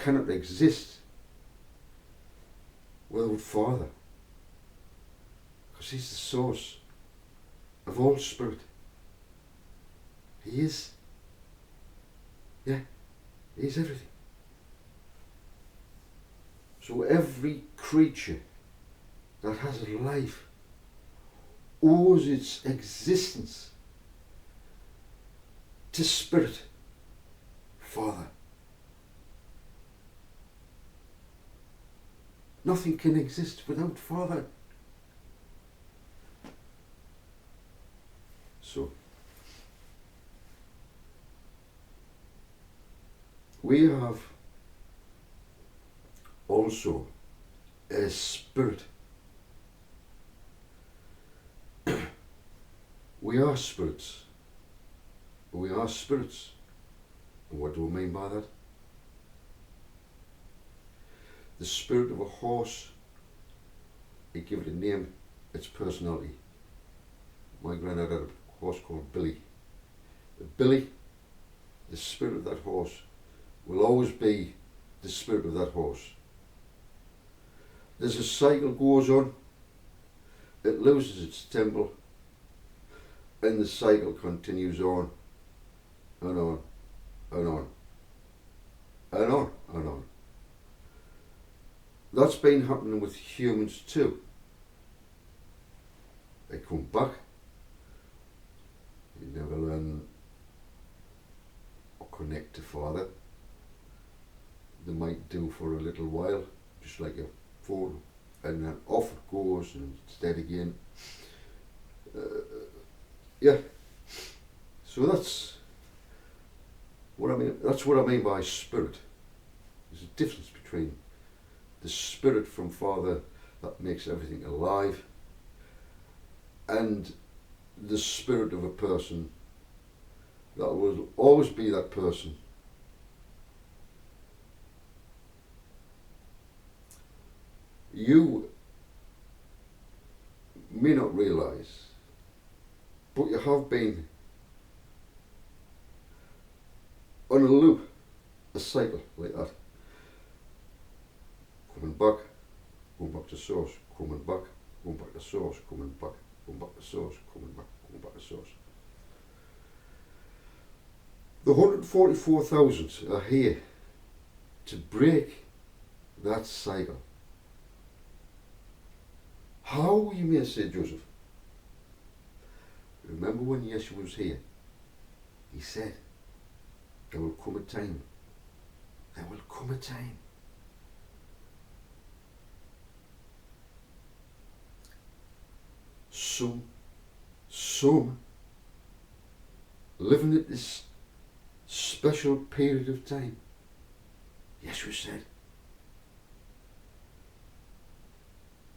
cannot exist without Father, because He's the source of all spirit. He is. Yeah, He's everything. So every creature that has a life owes its existence to Spirit, Father. Nothing can exist without Father. So, we have also a spirit. We are spirits. We are spirits. And what do I mean by that? The spirit of a horse, you give it a name, its personality. My granddad had a horse called Billy. Billy, the spirit of that horse, will always be the spirit of that horse. As a cycle goes on, it loses its temple, and the cycle continues on and on and on and on and on. That's been happening with humans too. They come back, you never learn or connect to Father. They might do for a little while, just like a phone, and then off it goes and it's dead again. Yeah. So that's what I mean. That's what I mean by spirit. There's a difference between the spirit from Father that makes everything alive and the spirit of a person that will always be that person. You may not realise, but you have been on a loop, a cycle like that. Coming back, going back to source, coming back, going back to source, coming back, going back to source, coming back, going back to source. The 144,000 are here to break that cycle. How, you may say, Joseph? Remember when Yeshua was here? He said, there will come a time. There will come a time. Some living at this special period of time. Yeshua said,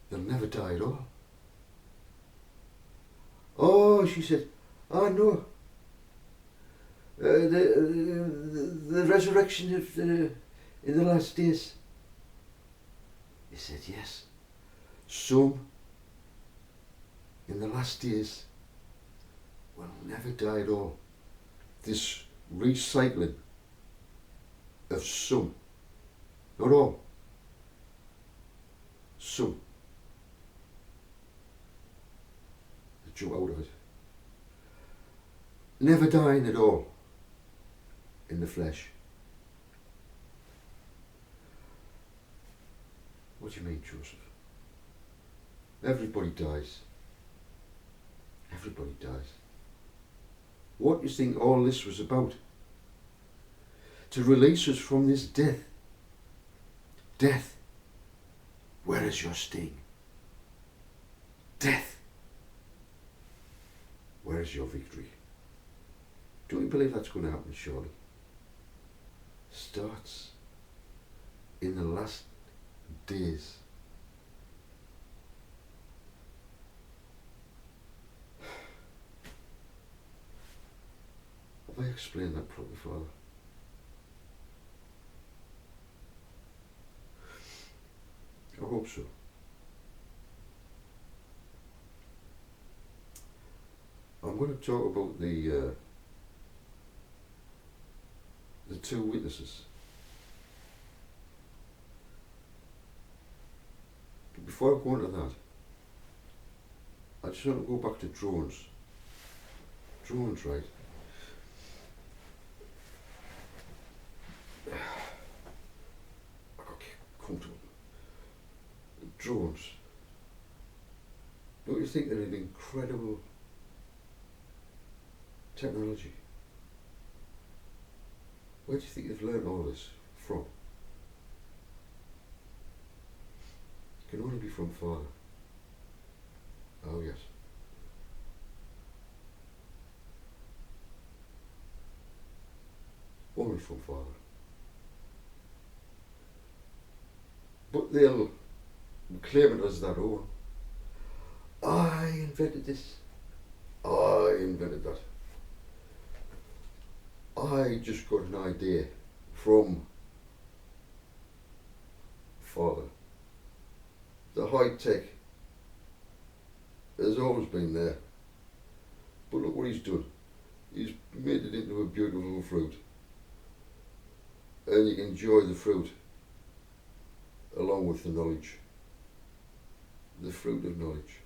they'll never die at all. Oh, she said, oh no. The resurrection of in the last days. He said, yes. Some in the last days will never die at all. This recycling of some, not all, some. Jump out of it. Never dying at all in the flesh. What do you mean, Joseph? Everybody dies. Everybody dies. What do you think all this was about? To release us from this death. Death, where is your sting? Death, where is your victory? Do you believe that's going to happen surely? Starts in the last days. Have I explained that properly, Father? I hope so. I'm going to talk about the two witnesses. Before I go into that, I just want to go back to drones. Drones, right? I got comfortable. Drones. Don't you think they're an incredible technology? Where do you think they've learned all this from? It can only be from Father. Oh yes. Only from Father. But they'll claim it as their own. I invented this. I invented that. I just got an idea from Father. The high tech has always been there. But look what he's done. He's made it into a beautiful fruit. And you can enjoy the fruit along with the knowledge. The fruit of knowledge.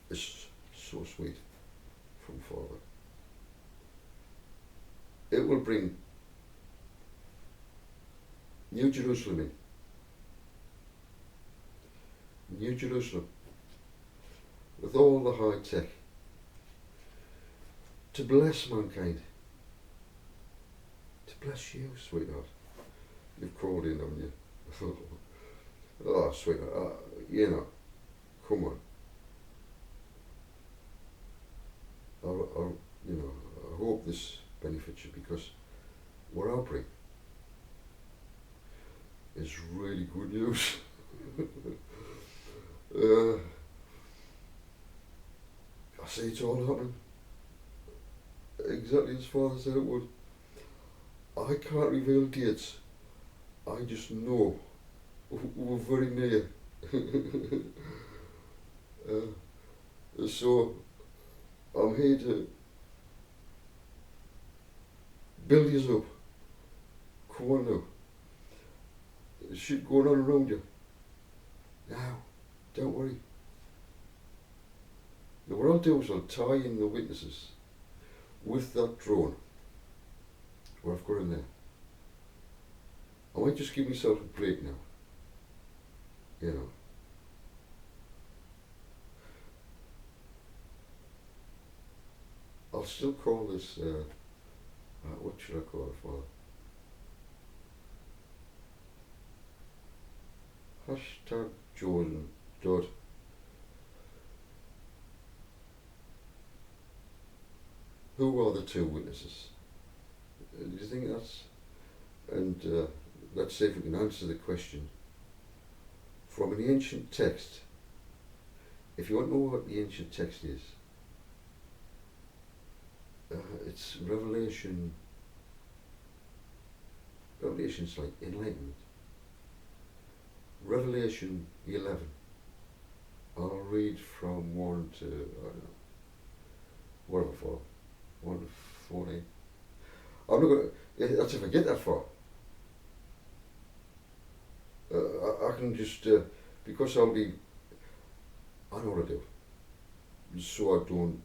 It's so sweet from Father. It will bring New Jerusalem in. New Jerusalem with all the high tech to bless mankind. To bless you, sweetheart. You've crawled in, haven't you? Oh, sweetheart, you know, come on. I hope this benefits you, because what I bring is really good news. I say it's all happening exactly as Father said it would. I can't reveal dates. I just know we're very near. So I'm here to build you up. Come on now. There's shit going on around you. Now, don't worry. Now what I'll do is I'll tie in the witnesses with that drone. What I've got in there. I might just give myself a break now. You know. I'll still call this, what should I call it, Father? Hashtag Jordan Dodd. Who are the two witnesses? Do you think that's... And let's see if we can answer the question from an ancient text. If you want to know what the ancient text is, it's Revelation. Revelation's like enlightenment. Revelation 11. I'll read from 1 to, I don't know, whatever for, 1 to 14. I'm not going to, that's if I get that far. I can just, because I'll be, I know what I do, so I don't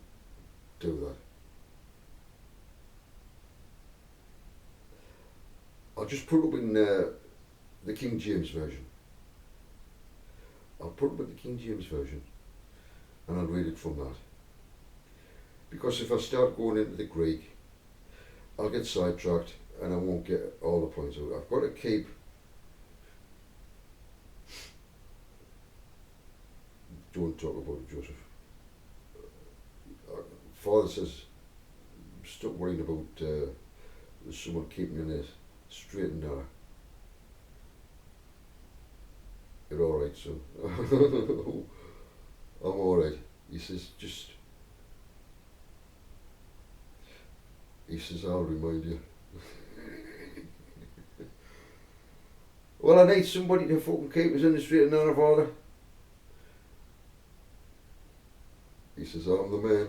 do that. I'll just put it up in the King James Version. I'll put it up in the King James Version and I'll read it from that. Because if I start going into the Greek, I'll get sidetracked and I won't get all the points out. I've got to keep don't talk about it, Joseph. Father says, stop worrying about someone keeping you in a straight and narrow. You're alright, son. I'm alright. He says, I'll remind you. Well, I need somebody to fucking keep us in the straight and narrow, Father. He says, I'm the man.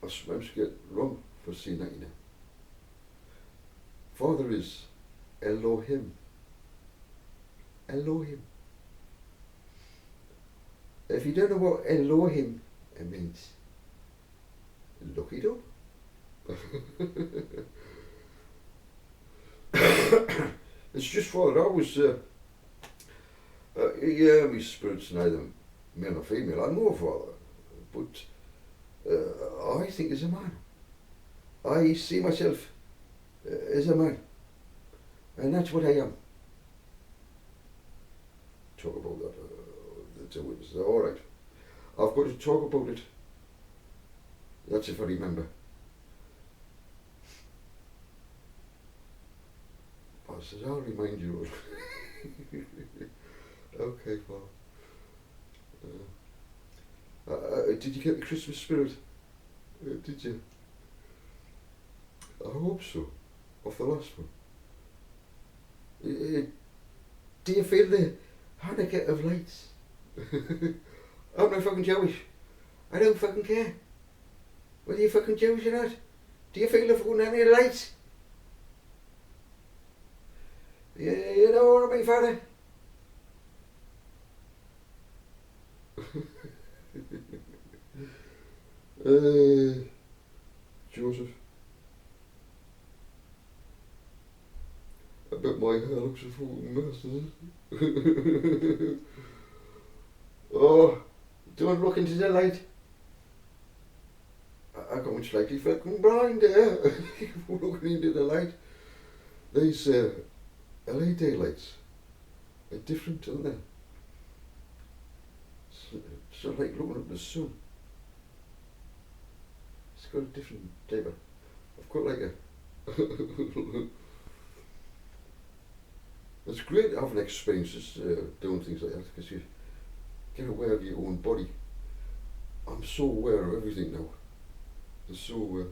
I sometimes get wrong for saying that, you know. Father is Elohim. Elohim. If you don't know what Elohim means, look it up. It's just Father. I was, yeah, my spirit's neither male or female. I know Father, but I think as a man. I see myself as a man, and that's what I am. Talk about that. The two witnesses. All right, I've got to talk about it. That's if I remember. I says, I'll remind you. Okay, Paul. Did you get the Christmas spirit? Did you? I hope so. Off the last one. Do you feel the Hanukkah of lights? I'm not fucking Jewish. I don't fucking care. Whether you're fucking Jewish or not. Do you feel the fucking Hanukkah lights? You know what I mean, Father? Joseph. I bet my hair looks a fucking mess, doesn't it? Oh, don't look into the light. I got much slightly fucking blind there. Looking into the light. These LA daylights are different, aren't they? It's not like looking at the sun. It's got a different type of... I've got like a... It's great having experiences doing things like that, because you get aware of your own body. I'm so aware of everything now. So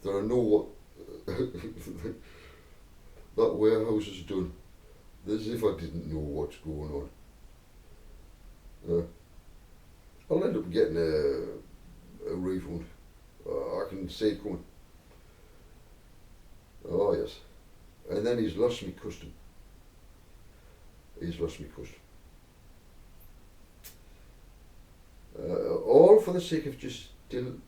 that I know what that warehouse has done. As if I didn't know what's going on. I'll end up getting a refund. I can see it coming. Oh yes. And then he's lost me custom. All for the sake of just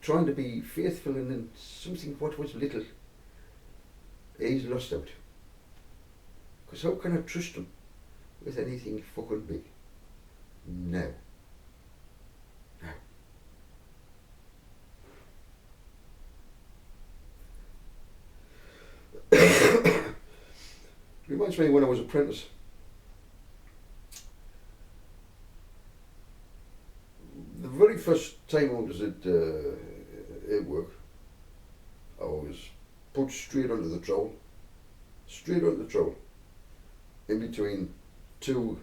trying to be faithful in something what was little. He's lost out. Because how can I trust him with anything fucking big? No. Reminds me when I was apprentice. The very first time I was at work, I was put straight onto the trowel. In between two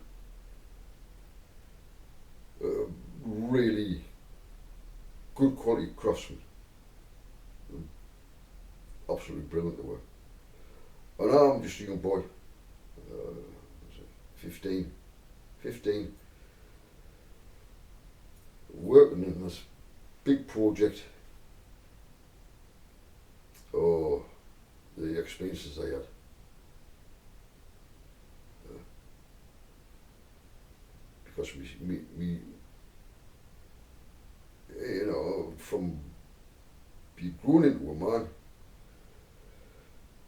really good quality craftsmen. Absolutely brilliant they were. And I'm just a young boy, 15, working in this big project. Oh, the experiences I had. Because me, you know, from being grown into a man,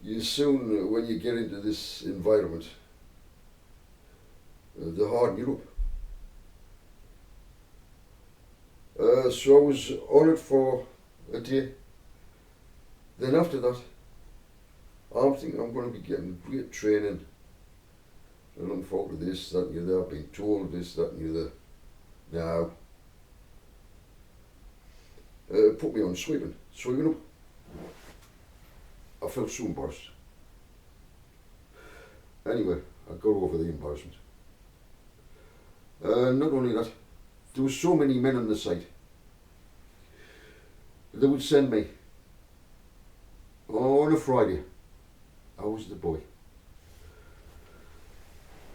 you soon, when you get into this environment, they harden you up. So I was on it for a day. Then after that, I'm thinking I'm going to be getting great training. I'm looking forward to this, that and the other. I've been told this, that and the other. Now, put me on sweeping up. I felt so embarrassed. Anyway, I got over the embarrassment. Not only that, there were so many men on the site. They would send me on a Friday. I was the boy.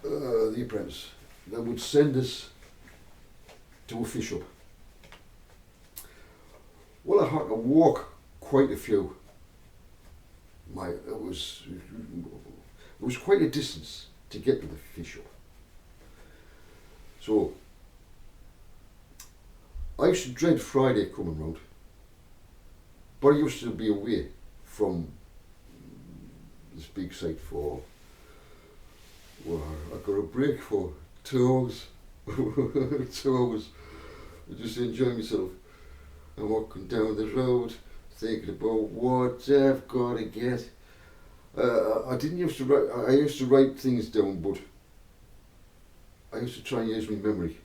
The apprentice. They would send us to a fish up. Well, I had to walk quite a few it was quite a distance to get to the fish shop. So I used to dread Friday coming round, but I used to be away from this big site for, well, I got a break for 2 hours, 2 hours, I just enjoying myself and walking down the road, thinking about what I've got to get. I didn't used to write, I used to write things down, but I used to try and use my memory.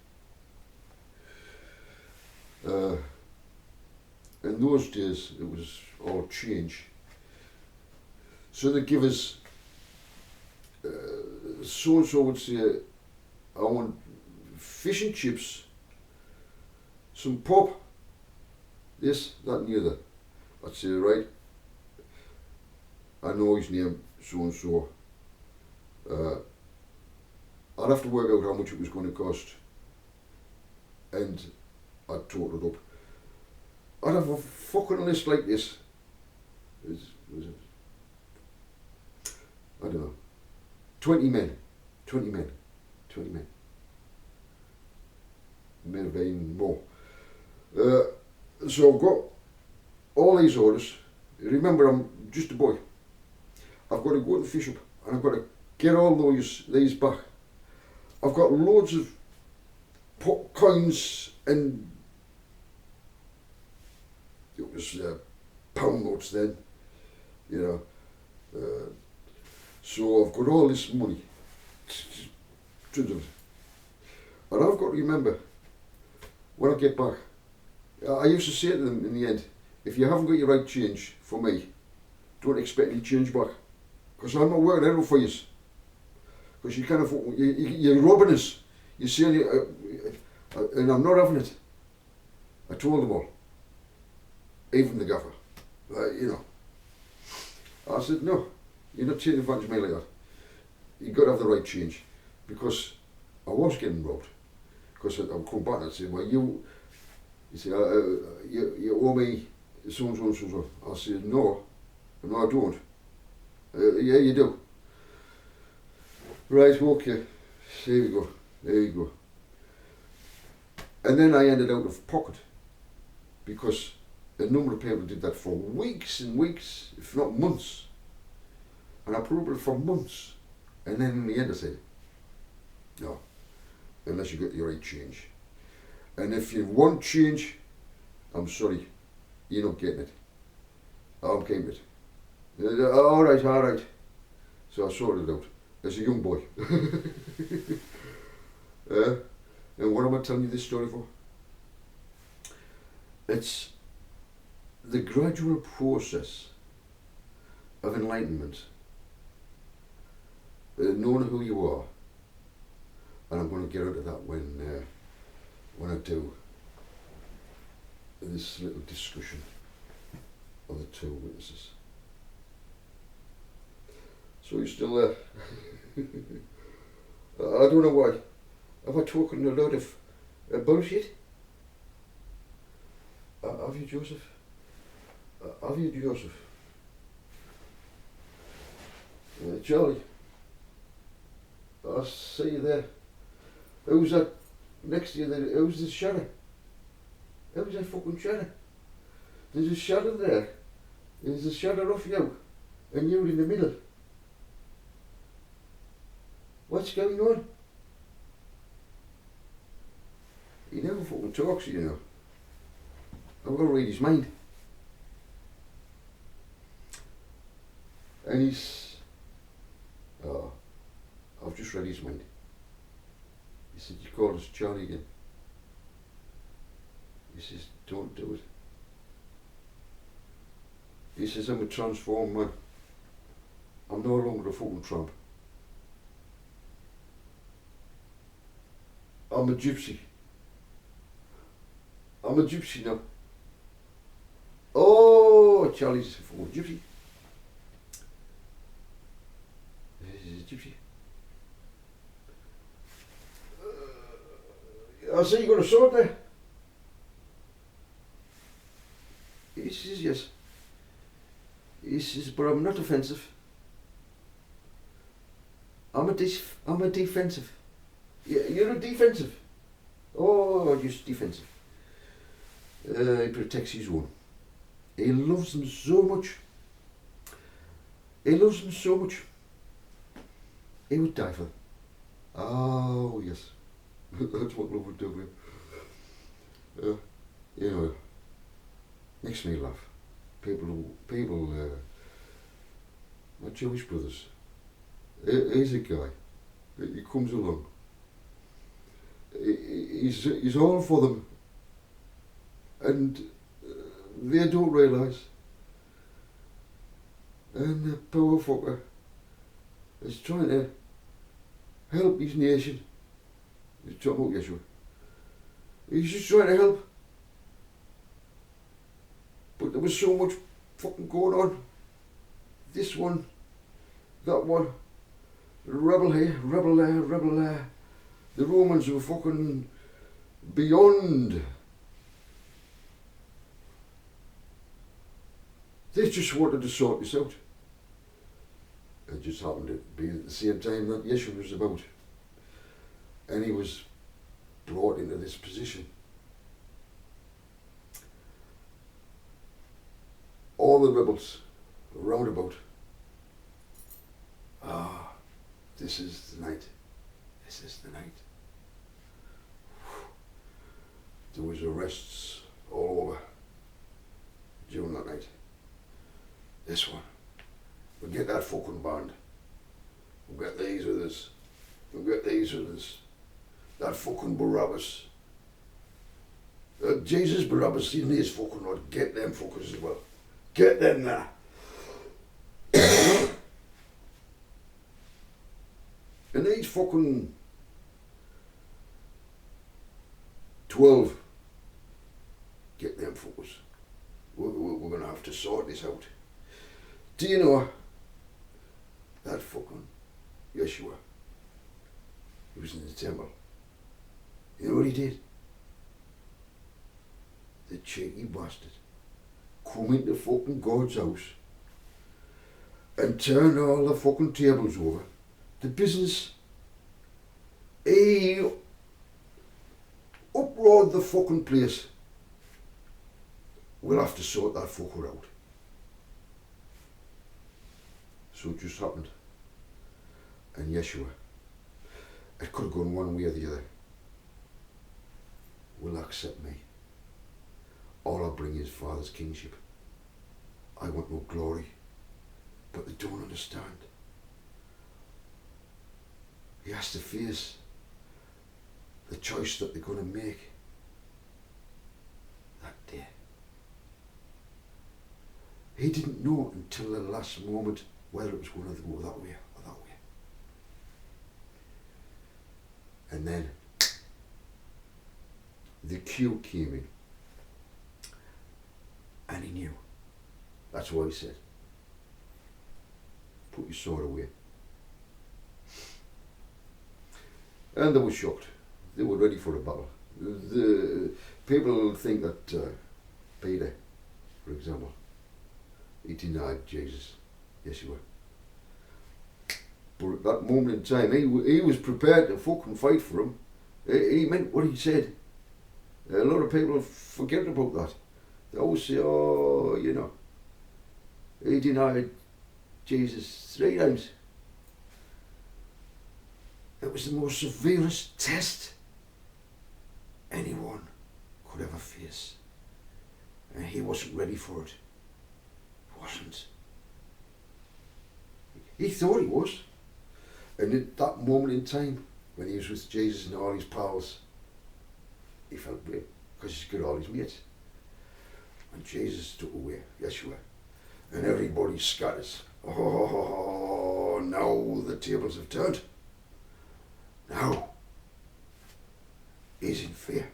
In those days, it was all change. So they give us, so-and-so would say, I want fish and chips, some pop, this, that and the other. I'd say, right, I know his name, so-and-so. I'd have to work out how much it was going to cost, and I'd total it up. I'd have a fucking list like this. Was it? I don't know. 20 men. 20 men. 20 men. May have been more. So I've got all these orders. Remember, I'm just a boy. I've got to go to the fish up and I've got to get all these back. I've got loads of coins and it was pound notes then, you know. So I've got all this money to do it. And I've got to remember, when I get back, I used to say to them in the end, if you haven't got your right change for me, don't expect any change back. Because I'm not working out for you. Because you kind of, you're robbing us. You're saying, and I'm not having it. I told them all. Even the gaffer. You know. I said, no, you're not taking advantage of me like that. You've got to have the right change. Because I was getting robbed. Because I'd come back and I'd say, well, you say, you owe me so-and-so and so-and-so. I said, no, I don't. Yeah, you do. Right, okay. There you go. There you go. And then I ended out of pocket because a number of people did that for weeks and weeks, if not months. And I proved it for months. And then in the end I said, no, unless you get your right change. And if you want change, I'm sorry, you're not getting it. I'm keeping it. All right. So I sorted it out as a young boy. And what am I telling you this story for? It's the gradual process of enlightenment, knowing who you are, and I'm going to get into that when I do this little discussion of the two witnesses. So you're still there? I don't know why. Have I talking a lot of bullshit? Have you, Joseph? Have you, Joseph? Charlie? I see you there. Who's that next to you there? Who's the shadow? Who's that fucking shadow? There's a shadow there. There's a shadow off you. And you're in the middle. What's going on? He never fucking talks, you know. I've got to read his mind. And he's... Oh, I've just read his mind. He said, you called us Charlie again. He says, don't do it. He says, I'm a transformed man. I'm no longer a fucking tramp. I'm a gypsy. I'm a gypsy now. Oh, Charlie's a fucking gypsy. He's a gypsy. I see you got a sword there. He says yes. He says, but I'm not offensive. I'm a defensive. You're a defensive. Oh, just defensive. He protects his own. He loves them so much. He loves them so much. He would die for them. Oh, yes. That's what love would do. You know, makes me laugh. People, my Jewish brothers, he's a guy. He comes along. He's all for them. And they don't realise. And the poor fucker is trying to help his nation. He's talking about Yeshua. He's just trying to help. But there was so much fucking going on. This one, that one, rebel here, rebel there, rebel there. The Romans were fucking beyond. They just wanted to sort this out. It just happened to be at the same time that Yeshua was about. And he was brought into this position. All the rebels round about. This is the night. This is the night. There was arrests all over during that night. This one. We'll get that fucking band. We'll get these with us. We'll get these with us. That fucking Barabbas. Jesus Barabbas, in his fucking Lord. Get them fuckers as well. Get them there. And these fucking 12. Get them fuckers. We're going to have to sort this out. Do you know that fucking Yeshua? He was in the temple. You know what he did? The cheeky bastard come into fucking God's house and turn all the fucking tables over. The business. He uproared the fucking place. We'll have to sort that fucker out. So it just happened. And Yeshua, it could have gone one way or the other. Will accept me. All I bring is Father's kingship. I want no glory. But they don't understand. He has to face the choice that they're going to make that day. He didn't know until the last moment whether it was going to go that way or that way. And then the cue came in. And he knew. That's why he said, put your sword away. And they were shocked. They were ready for a battle. The people think that Peter, for example, he denied Jesus, Yeshua. But at that moment in time, he was prepared to fucking fight for him. He meant what he said. A lot of people forget about that. They always say, oh, you know, he denied Jesus 3 times. It was the most severest test anyone could ever face. And he wasn't ready for it. He wasn't. He thought he was. And at that moment in time, when he was with Jesus and all his pals, he felt great because he's got all his mates. And Jesus took away Yeshua. And everybody scatters. Oh, now the tables have turned. Now, he's in fear.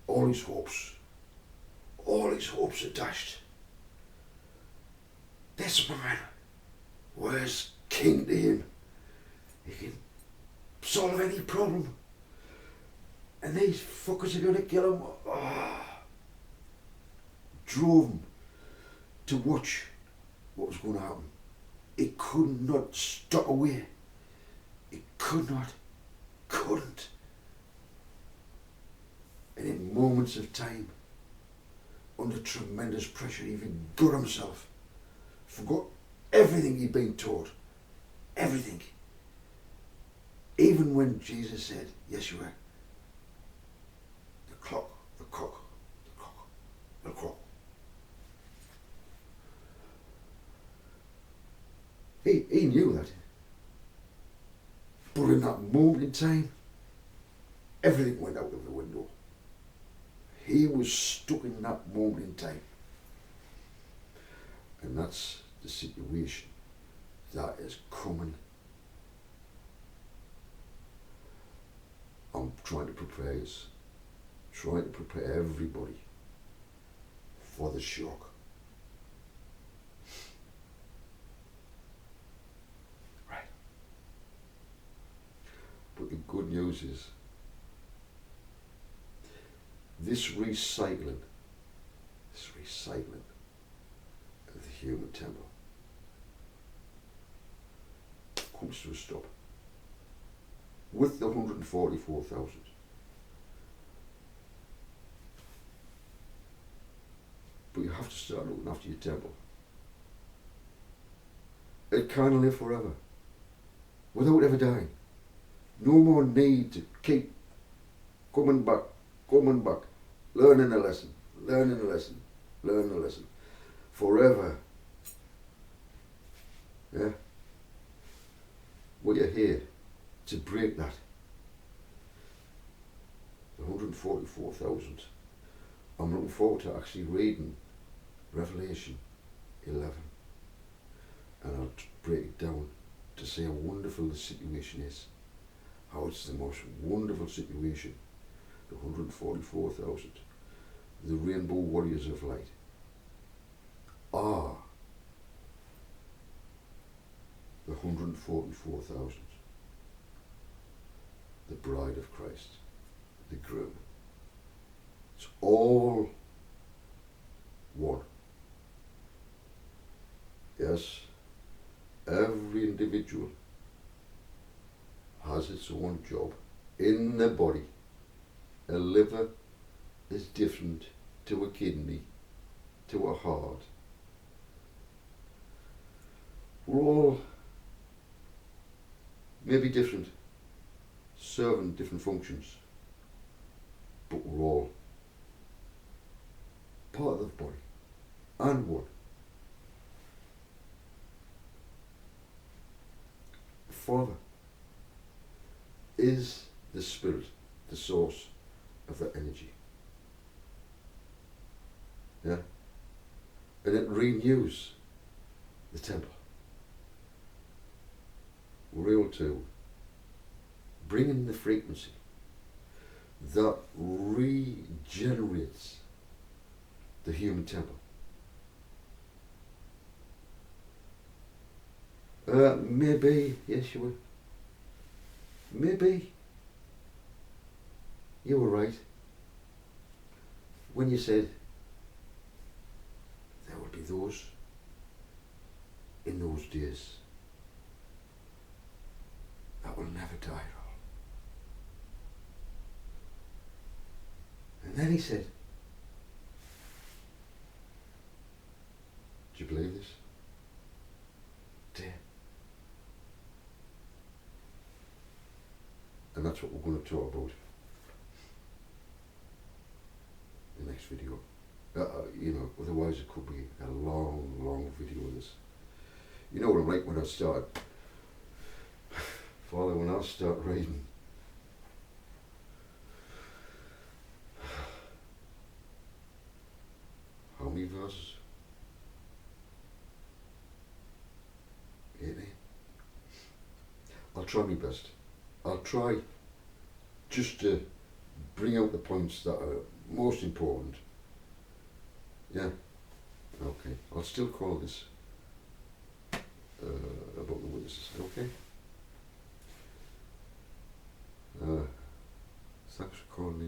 All his hopes are dashed. This man was king to him. He can solve any problem. And these fuckers are going to kill him. Drove him to watch what was going to happen. It could not stop away. It couldn't. And in moments of time, under tremendous pressure, he even got himself, forgot everything he'd been taught. Everything. Even when Jesus said, Yeshua, the clock, He knew that. But in that moment in time, everything went out of the window. He was stuck in that moment in time. And that's the situation that is coming. I'm trying to prepare us, trying to prepare everybody for the shock. Right. But the good news is, this recycling of the human temple comes to a stop with the 144,000. But you have to start looking after your temple. It can't live forever without ever dying. No more need to keep coming back, learning a lesson, forever. Yeah? We are here to break that. The 144,000. I'm looking forward to actually reading Revelation 11. And I'll break it down to see how wonderful the situation is. How it's the most wonderful situation. The 144,000. The Rainbow Warriors of Light are the 144,000. The bride of Christ, the groom. It's all one. Yes, every individual has its own job in the body. A liver is different to a kidney, to a heart. We're all maybe different, serving different functions, but we're all part of the body and one. The Father is the Spirit, the source of that energy. Yeah? And it renews the temple. We're able to bring in the frequency that regenerates the human temple. Maybe, Yeshua, maybe you were right when you said there would be those in those days that will never die at all. And then he said, do you believe this? Dear. And that's what we're going to talk about in the next video. Otherwise it could be a long video of this. You know what I'm like when I start, Father, when I start reading, how many verses? 18. I'll try my best. I'll try just to bring out the points that are most important. Yeah. Okay. I'll still call this about the witnesses. Okay. Thanks for calling me.